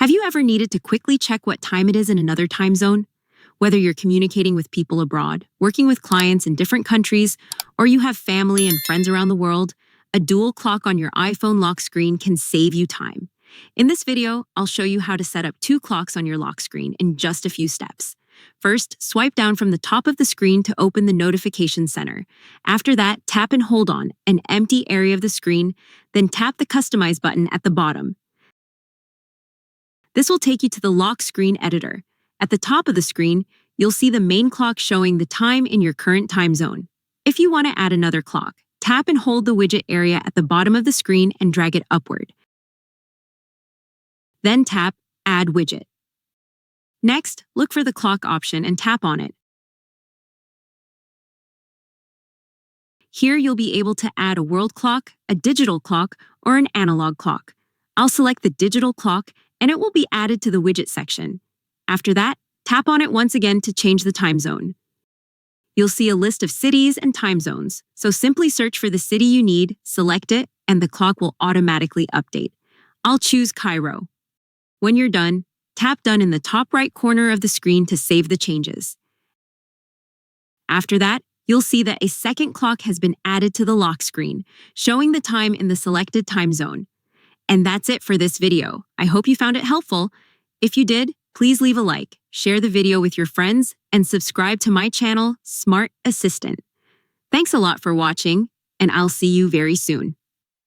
Have you ever needed to quickly check what time it is in another time zone? Whether you're communicating with people abroad, working with clients in different countries, or you have family and friends around the world, a dual clock on your iPhone lock screen can save you time. In this video, I'll show you how to set up 2 clocks on your lock screen in just a few steps. First, swipe down from the top of the screen to open the notification center. After that, tap and hold on an empty area of the screen, then tap the Customize button at the bottom. This will take you to the lock screen editor. At the top of the screen, you'll see the main clock showing the time in your current time zone. If you want to add another clock, tap and hold the widget area at the bottom of the screen and drag it upward. Then tap Add Widget. Next, look for the clock option and tap on it. Here you'll be able to add a world clock, a digital clock, or an analog clock. I'll select the digital clock and it will be added to the widget section. After that, tap on it once again to change the time zone. You'll see a list of cities and time zones, so simply search for the city you need, select it, and the clock will automatically update. I'll choose Cairo. When you're done, tap Done in the top right corner of the screen to save the changes. After that, you'll see that a second clock has been added to the lock screen, showing the time in the selected time zone. And that's it for this video. I hope you found it helpful. If you did, please leave a like, share the video with your friends, and subscribe to my channel, Smart Assistant. Thanks a lot for watching, and I'll see you very soon.